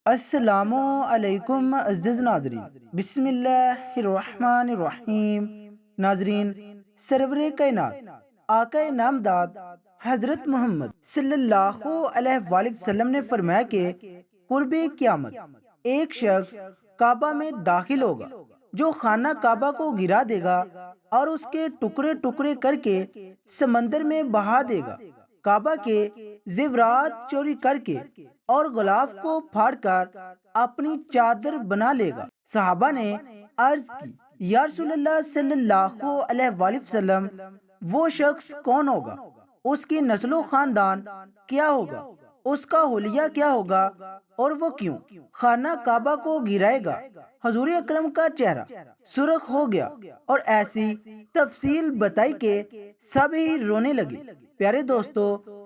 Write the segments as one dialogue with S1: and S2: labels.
S1: السلام علیکم عزیز ناظرین، بسم اللہ الرحمن الرحیم۔ ناظرین، سرور کائنات آقا نامداد حضرت محمد صلی اللہ علیہ وآلہ وسلم نے فرمایا کہ قرب قیامت ایک شخص کعبہ میں داخل ہوگا جو خانہ کعبہ کو گرا دے گا اور اس کے ٹکڑے ٹکڑے کر کے سمندر میں بہا دے گا، کعبہ کے زیورات چوری کر کے اور غلاف کو پھاڑ کر اپنی چادر بنا لے گا۔ صحابہ نے عرض کی، یا رسول اللہ صلی اللہ علیہ وآلہ وسلم، وہ شخص کون ہوگا؟ اس کی نسل و خاندان کیا ہوگا؟ اس کا حلیہ کیا ہوگا اور وہ کیوں خانہ کعبہ کو گرائے گا؟ حضور اکرم کا چہرہ سرخ ہو گیا اور ایسی تفصیل بتائی کہ سب ہی رونے لگے۔ پیارے دوستو،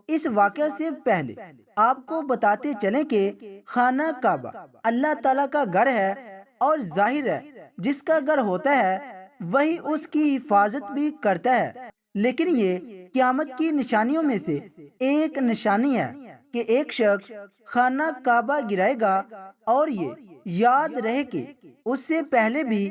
S1: اس واقعہ سے پہلے آپ کو بتاتے چلیں کہ خانہ کعبہ اللہ تعالیٰ کا گھر ہے، اور ظاہر ہے جس کا گھر ہوتا ہے وہی اس کی حفاظت بھی کرتا ہے۔ لیکن یہ قیامت کی نشانیوں میں سے ایک نشانی ہے کہ ایک شخص خانہ کعبہ گرائے گا، اور یہ یاد رہے کہ اس سے پہلے بھی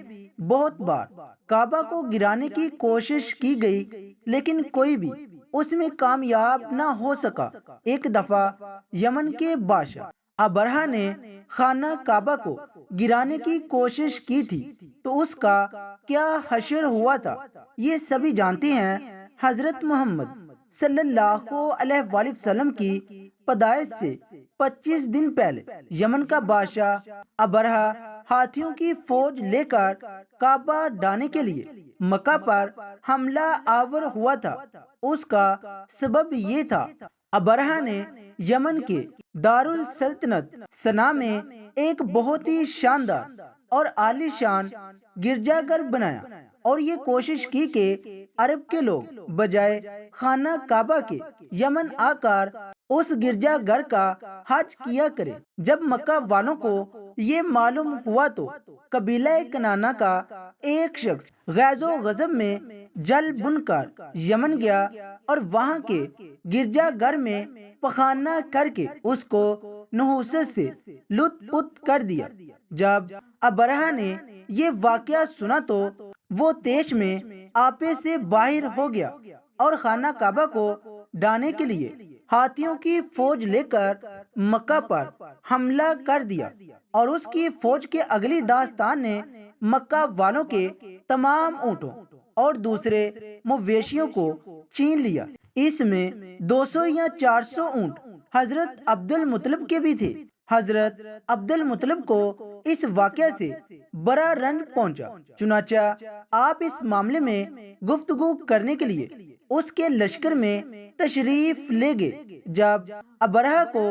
S1: بہت بار کعبہ کو گرانے کی کوشش کی گئی لیکن کوئی بھی اس میں کامیاب نہ ہو سکا۔ ایک دفعہ یمن کے بادشاہ ابرہہ نے خانہ کعبہ کو گرانے کی کوشش کی تھی، تو اس کا کیا حشر ہوا تھا یہ سبھی جانتے ہیں۔ حضرت محمد صلی اللہ علیہ وآلہ وسلم کی پیدائش سے 25 دن پہلے یمن کا بادشاہ ابرہہ ہاتھیوں کی فوج لے کر کعبہ ڈھانے کے لیے مکہ پر حملہ آور ہوا تھا۔ اس کا سبب یہ تھا، ابرہہ نے یمن کے دارالسلطنت سنا میں ایک بہت ہی شاندار اور عالی شان گرجا گھر بنایا، اور یہ کوشش کی کہ عرب کے لوگ بجائے خانہ کعبہ کے یمن آ کر اس گرجا گھر کا حج کیا کرے۔ جب مکہ والوں کو یہ معلوم ہوا تو قبیلہ کنانہ کا ایک شخص غیظ و غضب میں جل بن کر یمن گیا اور وہاں کے گرجا گھر میں پخانہ کر کے اس کو نحوست سے لت پت کر دیا۔ جب ابرہہ نے یہ واقعہ سنا تو وہ تیش میں آپے سے باہر ہو گیا اور خانہ کعبہ کو ڈھانے کے لیے ہاتھیوں کی فوج لے کر مکہ پر حملہ کر دیا، اور اس کی فوج کے اگلی داستان نے مکہ والوں کے تمام اونٹوں اور دوسرے مویشیوں کو چھین لیا۔ اس میں 200 یا 400 اونٹ حضرت عبد المطلب کے بھی تھے۔ حضرت عبد المطلب کو اس واقعہ سے بڑا رنج پہنچا، چنانچہ آپ اس معاملے میں گفتگو کرنے کے لیے اس کے لشکر میں تشریف لے گئے۔ جب ابرہہ کو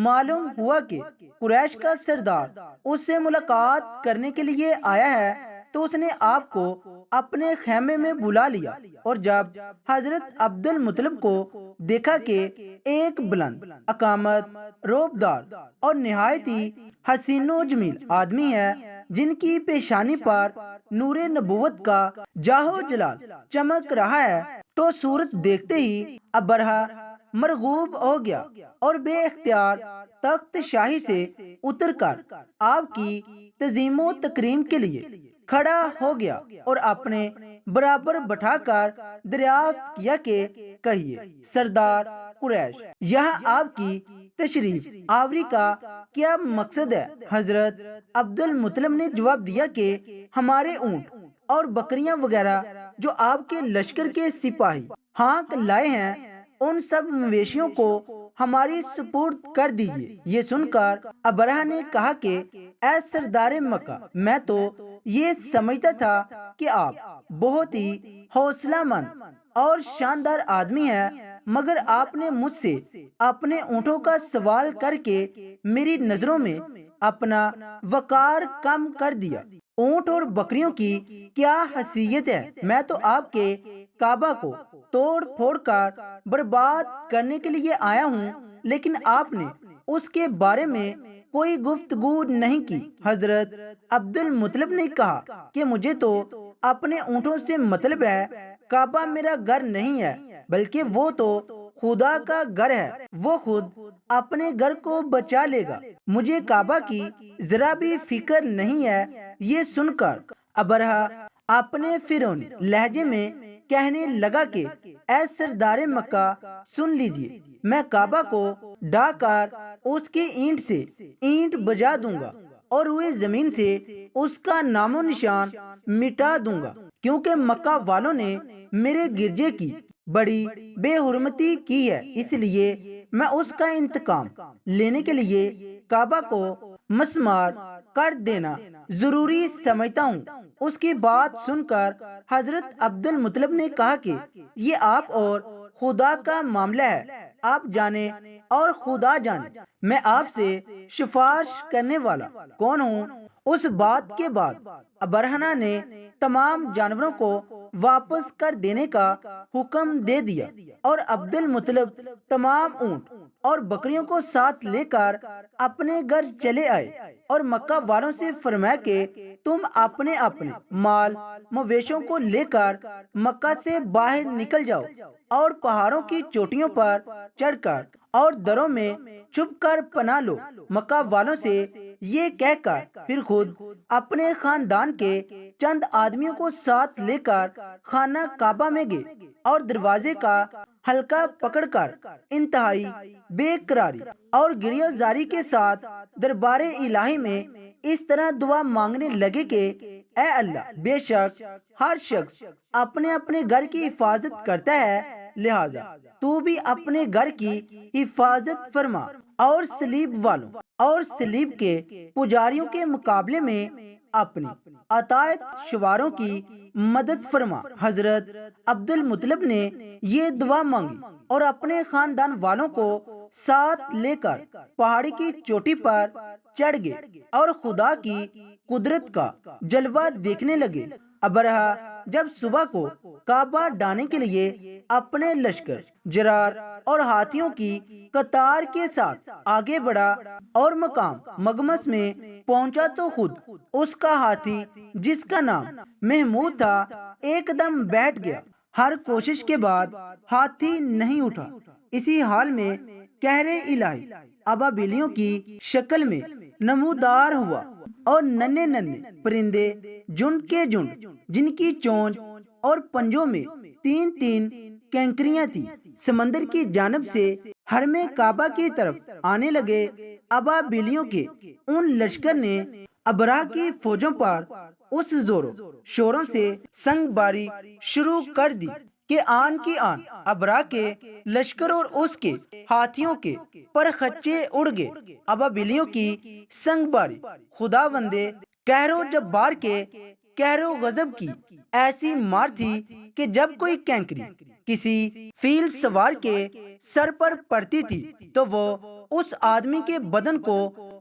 S1: معلوم ہوا کہ قریش کا سردار اس سے ملاقات کرنے کے لیے آیا ہے تو اس نے آپ کو اپنے خیمے میں بلا لیا، اور جب حضرت عبد المطلب کو دیکھا کہ ایک بلند اقامت، روبدار اور نہایت ہی حسین و جمیل آدمی ہے جن کی پیشانی پر نور نبوت کا جاہو جلال چمک رہا ہے، تو صورت دیکھتے ہی ابرہہ مرغوب ہو گیا اور بے اختیار تخت شاہی سے اتر کر آپ کی تعظیم و تکریم کے لیے کھڑا ہو گیا اور اپنے برابر بٹھا کر دریافت کیا کہ کہیے سردار قریش، یہاں آپ کی تشریف آوری کا کیا مقصد ہے؟ حضرت عبد المطلب نے جواب دیا کہ ہمارے اونٹ اور بکریاں وغیرہ جو آپ کے لشکر کے سپاہی ہانک لائے ہیں، ان سب مویشیوں کو ہماری سپرد کر دیجیے۔ یہ سن کر ابرہہ نے کہا کہ اے سردار مکہ، میں تو یہ سمجھتا تھا کہ آپ بہت ہی حوصلہ مند اور شاندار آدمی ہیں، مگر آپ نے مجھ سے اپنے اونٹوں کا سوال کر کے میری نظروں میں اپنا وقار کم کر دیا۔ اونٹ اور بکریوں کی کیا حیثیت ہے؟ میں تو آپ کے کعبہ کو توڑ پھوڑ کر برباد کرنے کے لیے آیا ہوں، لیکن آپ نے اس کے بارے میں کوئی گفتگو نہیں کی۔ حضرت عبد المطلب نے کہا کہ مجھے تو اپنے اونٹوں سے مطلب ہے، کعبہ میرا گھر نہیں ہے، بلکہ وہ تو خدا کا گھر ہے، وہ خود اپنے گھر کو بچا لے گا، مجھے کعبہ کی ذرا بھی فکر نہیں ہے۔ یہ سن کر ابرہہ اپنے فرعونی لہجے میں کہنے لگا کہ اے سردار مکہ، سن لیجئے، میں کعبہ کو ڈھا کر اس کی اینٹ سے اینٹ بجا دوں گا اور روئے زمین سے اس کا نام و نشان مٹا دوں گا، کیونکہ مکہ والوں نے میرے گرجے کی بڑی بے حرمتی کی ہے، اس لیے میں اس کا انتقام لینے کے لیے کعبہ کو مسمار کر دینا ضروری سمجھتا ہوں۔ اس کی بات سن کر حضرت عبد المطلب نے کہا کہ یہ آپ اور خدا کا معاملہ ہے، آپ جانے اور خدا جانے، میں آپ سے سفارش کرنے والا کون ہوں۔ اس بات کے بعد ابرہہ نے تمام جانوروں کو واپس کر دینے کا حکم دے دیا اور عبد المطلب تمام اونٹ اور بکریوں کو ساتھ لے کر اپنے گھر چلے آئے اور مکہ والوں سے فرمایا کہ تم اپنے اپنے مال مویشوں کو لے کر مکہ سے باہر نکل جاؤ اور پہاڑوں کی چوٹیوں پر چڑھ کر اور دروں میں چھپ کر پناہ لو۔ مکہ والوں سے یہ کہہ کر پھر خود اپنے خاندان کے چند آدمیوں کو ساتھ لے کر خانہ کعبہ میں گئے اور دروازے کا حلقہ پکڑ کر انتہائی بے قراری اور گریہ زاری کے ساتھ دربار الہی میں اس طرح دعا مانگنے لگے کہ اے اللہ، بے شک ہر شخص اپنے اپنے گھر کی حفاظت کرتا ہے، لہذا تو بھی اپنے گھر کی حفاظت فرما اور صلیب والوں اور صلیب کے پجاریوں کے مقابلے میں اپنی عطایت شواروں کی مدد فرما۔ حضرت عبد المطلب نے یہ دعا مانگی اور اپنے خاندان والوں کو ساتھ لے کر پہاڑی کی چوٹی پر چڑھ گئے اور خدا کی قدرت کا جلوہ دیکھنے لگے۔ ابرہہ جب صبح کو کعبہ ڈھانے کے لیے اپنے لشکر جرار اور ہاتھیوں کی قطار کے ساتھ آگے بڑھا اور مقام مغمس میں پہنچا تو خود اس کا ہاتھی، جس کا نام محمود تھا، ایک دم بیٹھ گیا۔ ہر کوشش کے بعد ہاتھی نہیں اٹھا۔ اسی حال میں قہر الہی ابابیلیوں کی شکل میں نمودار ہوا اور ننھے ننھے پرندے جھنڈ کے جھنڈ، جن کی چونچ اور پنجوں میں تین تین کینکریاں تھی، سمندر کی جانب سے حرم کعبہ کی طرف آنے لگے۔ ابابیلیوں کے ان لشکر نے ابرہہ کی فوجوں پر اس زوروں شوروں سے سنگ باری شروع کر دی کہ آن کی آن ابرہہ کے لشکر اور اس کے ہاتھیوں کے پر خچے اڑ گئے۔ ابابیلیوں کی سنگ باری خداوندے قہر و جبار کے قہر و غضب کی ایسی مار تھی کہ جب کوئی کینکری کسی فیل سوار کے سر پر پڑتی تھی تو وہ اس آدمی کے بدن کو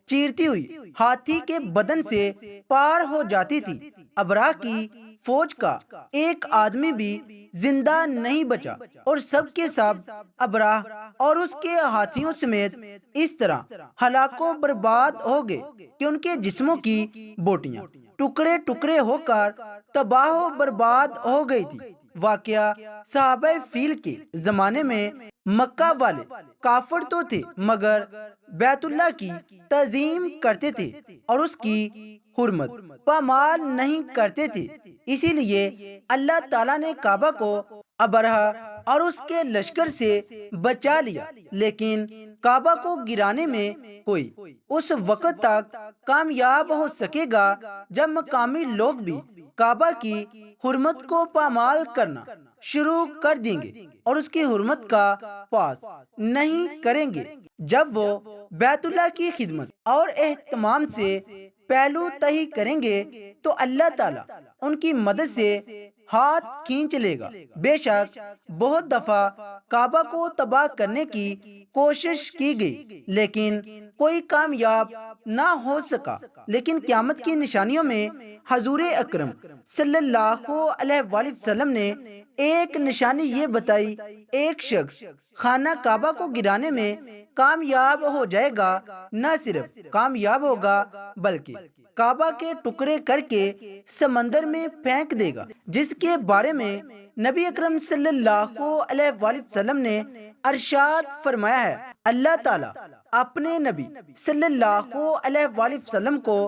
S1: چیرتی ہوئی ہاتھی کے بدن سے پار ہو جاتی تھی۔ ابرہہ کی فوج کا ایک آدمی بھی زندہ نہیں بچا اور سب کے سب ابرہہ اور اس کے ہاتھیوں سمیت اس طرح ہلاک و برباد ہو گئے کہ ان کے جسموں کی بوٹیاں ٹکڑے ٹکڑے ہو کر تباہ و برباد ہو گئی تھی۔ واقعہ صحابہ فیل کے زمانے میں مکہ والے کافر تو تھے مگر بیت اللہ کی تعظیم کرتے تھے اور اس کی حرمت پامال نہیں کرتے تھے، اسی لیے اللہ تعالیٰ نے کعبہ کو ابرہہ اور اس کے لشکر سے بچا لیا، لیکن کعبہ کو گرانے میں کوئی اس وقت تک کامیاب ہو سکے گا جب مقامی لوگ بھی کعبہ کی حرمت کو پامال کرنا شروع کر دیں گے اور اس کی حرمت کا پاس نہیں کریں گے۔ جب وہ بیت اللہ کی خدمت اور اہتمام سے پہلو تہی کریں گے تو اللہ تعالیٰ ان کی مدد سے ہاتھ کھینچ لے گا۔ بے شک بہت دفعہ کعبہ کو تباہ کرنے کی کوشش کی گئی لیکن کوئی کامیاب نہ ہو سکا، لیکن قیامت کی نشانیوں میں حضور اکرم صلی اللہ علیہ وآلہ وسلم نے ایک نشانی یہ بتائی، ایک شخص خانہ کعبہ کو گرانے میں کامیاب ہو جائے گا، نہ صرف کامیاب ہوگا بلکہ کعبہ کے ٹکڑے کر کے سمندر میں پھینک دے گا، جس کے بارے میں نبی اکرم صلی اللہ علیہ وآلہ وسلم نے ارشاد فرمایا ہے، اللہ تعالیٰ اپنے نبی صلی اللہ علیہ وآلہ وسلم کو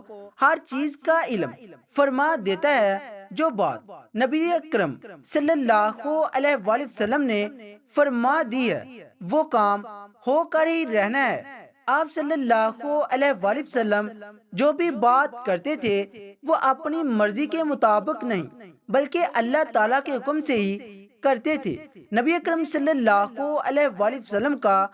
S1: ہر چیز کا علم فرما دیتا ہے۔ جو بات نبی اکرم صلی اللہ علیہ وآلہ وسلم نے فرما دی ہے وہ کام ہو کر ہی رہنا ہے۔ آپ صلی اللہ علیہ وآلہ وسلم جو بھی بات کرتے تھے وہ اپنی مرضی کے مطابق نہیں بلکہ اللہ تعالیٰ کے حکم سے ہی کرتے تھے۔ نبی اکرم صلی اللہ علیہ وآلہ وسلم کا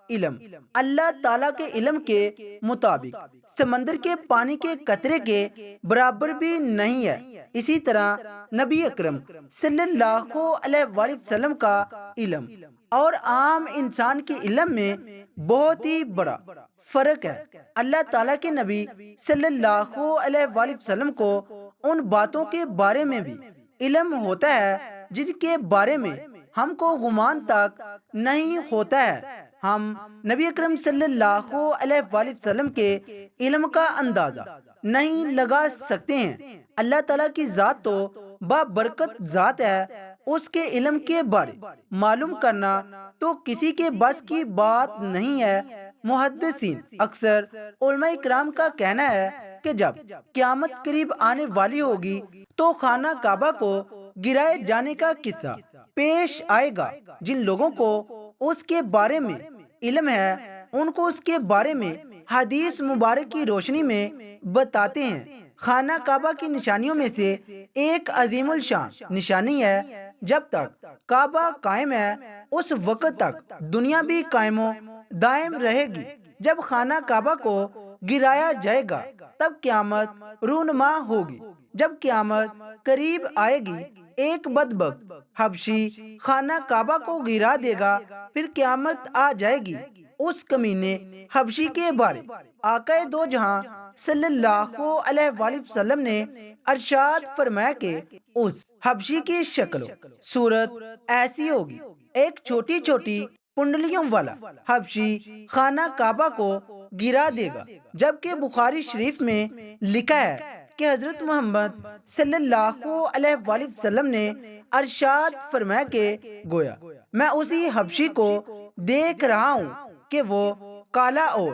S1: علم اللہ تعالیٰ کے علم کے مطابق سمندر کے پانی کے قطرے کے برابر بھی نہیں ہے۔ اسی طرح نبی اکرم صلی اللہ علیہ وآلہ وسلم کا علم اور عام انسان کے علم میں بہت ہی بڑا فرق ہے۔ اللہ تعالیٰ کے نبی صلی اللہ علیہ وآلہ وسلم کو ان باتوں کے بارے میں بھی علم ہوتا ہے جن کے بارے میں ہم کو گمان تک نہیں ہوتا ہے۔ ہم نبی اکرم صلی اللہ علیہ وآلہ وسلم کے علم کا اندازہ نہیں لگا سکتے ہیں۔ اللہ تعالیٰ کی ذات تو بابرکت ذات ہے، اس کے علم کے بارے معلوم کرنا تو کسی کے بس کی بات نہیں ہے۔ محدثین اکثر علماء کرام کا کہنا ہے کہ جب قیامت قریب آنے والی ہوگی تو خانہ کعبہ کو گرائے جانے کا قصہ پیش آئے گا۔ جن لوگوں کو اس کے بارے میں علم ہے ان کو اس کے بارے میں حدیث مبارک کی روشنی میں بتاتے ہیں۔ خانہ کعبہ کی نشانیوں میں سے ایک عظیم الشان نشانی ہے، جب تک کعبہ قائم ہے اس وقت تک دنیا بھی قائم و دائم رہے گی۔ جب خانہ کعبہ کو گرایا جائے گا تب قیامت رونما ہوگی۔ جب قیامت قریب آئے گی ایک بدبخت حبشی خانہ کعبہ کو گرا دے گا، پھر قیامت آ جائے گی۔ اس کمینے حبشی کے بارے آقا دو جہاں صلی اللہ علیہ وآلہ وسلم نے ارشاد فرمایا کہ اس حبشی کی شکل و صورت ایسی ہوگی، ایک چھوٹی چھوٹی کنڈلیوں والا حبشی خانہ کعبہ کو گرا دے گا۔ جبکہ بخاری شریف میں لکھا ہے کہ حضرت محمد صلی اللہ علیہ وآلہ وسلم نے ارشاد فرمایا کہ گویا میں اسی حبشی کو دیکھ رہا ہوں کہ وہ کالا اور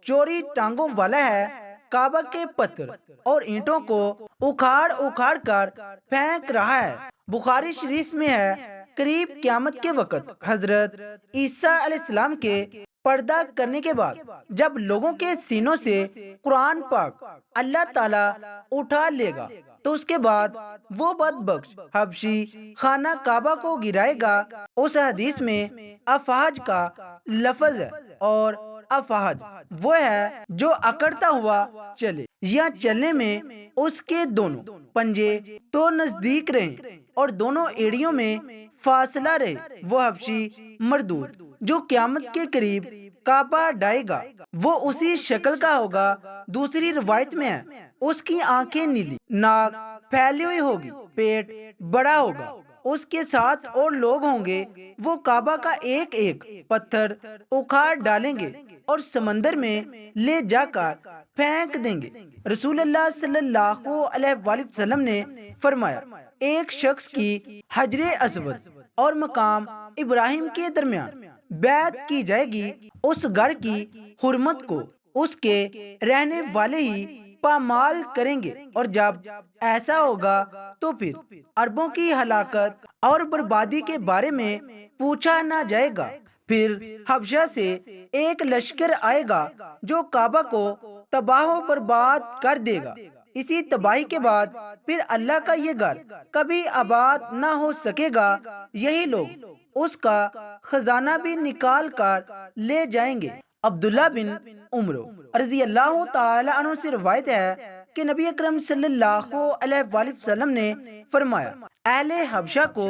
S1: چوری ٹانگوں والا ہے، کعبہ کے پتھر اور اینٹوں کو اکھاڑ اکھاڑ کر پھینک رہا ہے۔ بخاری شریف میں ہے قریب قیامت کے وقت حضرت عیسیٰ علیہ السلام کے پردہ کرنے کے بعد جب لوگوں کے سینوں سے قرآن پاک اللہ تعالیٰ اٹھا لے گا تو اس کے بعد وہ بدبخت حبشی خانہ کعبہ کو گرائے گا۔ اس حدیث میں افحج کا لفظ ہے، اور افحج وہ ہے جو اکڑتا ہوا چلے یا چلنے میں اس کے دونوں پنجے تو نزدیک رہیں اور دونوں ایڑیوں میں فاصلہ رہے، وہ حبشی مردود جو قیامت کے قریب کعبہ ڈھائے گا وہ اسی شکل کا ہوگا۔ دوسری روایت میں ہے اس کی آنکھیں نیلی، ناک پھیلی ہوئی ہوگی، پیٹ بڑا ہوگا، اس کے ساتھ اور لوگ ہوں گے، وہ کعبہ کا ایک ایک پتھر اکھاڑ ڈالیں گے اور سمندر میں لے جا کر پھینک دیں گے۔ رسول اللہ صلی اللہ علیہ وآلہ وسلم نے فرمایا ایک شخص کی حجر اسود اور مقام ابراہیم کے درمیان بیعت کی جائے گی، اس گھر کی حرمت کو اس کے رہنے والے ہی پامال کریں گے، اور جب ایسا ہوگا تو پھر عربوں کی ہلاکت اور بربادی کے بارے میں پوچھا نہ جائے گا۔ پھر حبشہ سے ایک لشکر آئے گا جو کعبہ کو تباہ و برباد کر دے گا۔ اسی تباہی کے بعد پھر اللہ کا یہ گھر کبھی آباد نہ ہو سکے گا، یہی لوگ اس کا خزانہ بھی نکال کر لے جائیں گے۔ عبداللہ بن عمر رضی اللہ تعالی عنہ سے روایت ہے کہ نبی اکرم صلی اللہ علیہ وآلہ وسلم نے فرمایا اہل حبشہ کو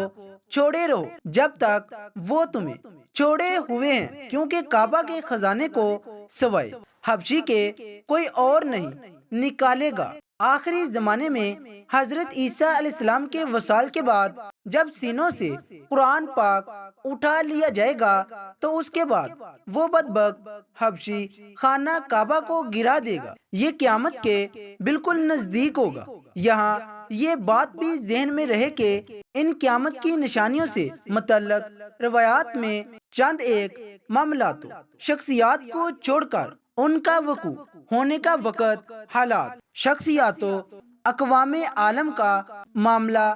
S1: چھوڑے رہو جب تک وہ تمہیں چھوڑے ہوئے ہیں، کیونکہ کعبہ کے خزانے کو سوائے حبشی کے کوئی اور نہیں نکالے گا۔ آخری زمانے میں حضرت عیسیٰ علیہ السلام کے وصال کے بعد جب سینوں سے قرآن پاک اٹھا لیا جائے گا تو اس کے بعد وہ بدبخت حبشی خانہ کعبہ کو گرا دے گا۔ یہ قیامت کے بالکل نزدیک ہوگا۔ یہاں یہ بات بھی ذہن میں رہے کہ ان قیامت کی نشانیوں سے متعلق روایات میں چند ایک معاملات شخصیات کو چھوڑ کر ان کا وقوع ہونے کا وقت، حالات، شخصیات و اقوام عالم کا معاملہ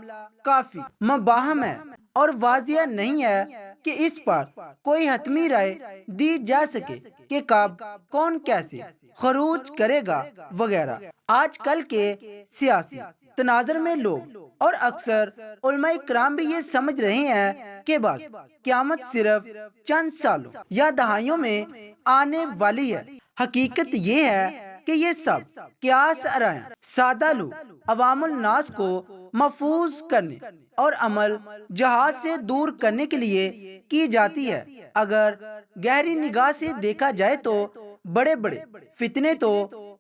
S1: کافی مباہم ہے اور واضح نہیں ہے کہ اس پر کوئی حتمی رائے دی جا سکے کہ کب کون کیسے خروج کرے گا وغیرہ۔ آج کل کے سیاسی تناظر میں لوگ اور اکثر علماء کرام بھی یہ سمجھ رہے ہیں کہ بس قیامت صرف چند سالوں یا دہائیوں میں آنے والی ہے۔ حقیقت یہ ہے کہ یہ سب قیاس آرائیں سادہ لوگ عوام الناس کو محفوظ کرنے اور عمل جہاد سے دور کرنے کے لیے کی جاتی ہے۔ اگر گہری نگاہ سے دیکھا جائے تو بڑے بڑے فتنے تو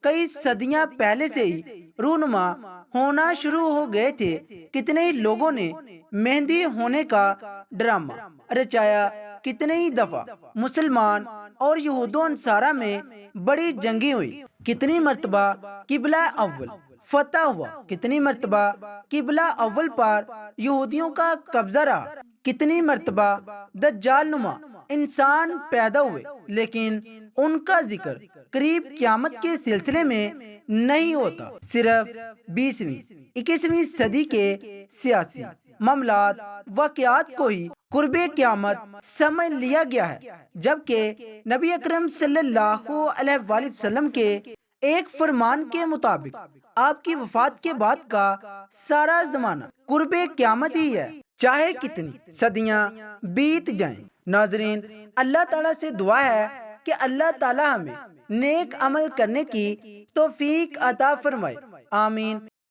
S1: کئی صدیاں پہلے سے ہی رونما ہونا شروع ہو گئے تھے۔ کتنے ہی لوگوں نے مہندی ہونے کا ڈرامہ رچایا، کتنے ہی دفعہ مسلمان اور یہود و نصارہ میں بڑی جنگیں ہوئی، کتنی مرتبہ قبلہ اول فتح ہوا، کتنی مرتبہ قبلہ اول پر یہودیوں کا قبضہ رہا، کتنی مرتبہ دجال نما انسان پیدا ہوئے، لیکن ان کا ذکر قریب قیامت کے سلسلے میں نہیں ہوتا۔ صرف 20ویں 21ویں صدی کے سیاسی معاملات واقعات کو ہی قرب قیامت سمجھ لیا گیا ہے، جبکہ نبی اکرم صلی اللہ علیہ وآلہ وسلم کے ایک فرمان کے مطابق آپ کی وفات کے بعد کا سارا زمانہ قرب قیامت ہی ہے، چاہے کتنی صدیاں بیت جائیں۔ ناظرین، اللہ تعالیٰ سے دعا ہے کہ اللہ تعالیٰ ہمیں نیک عمل کرنے کی توفیق عطا فرمائے، آمین۔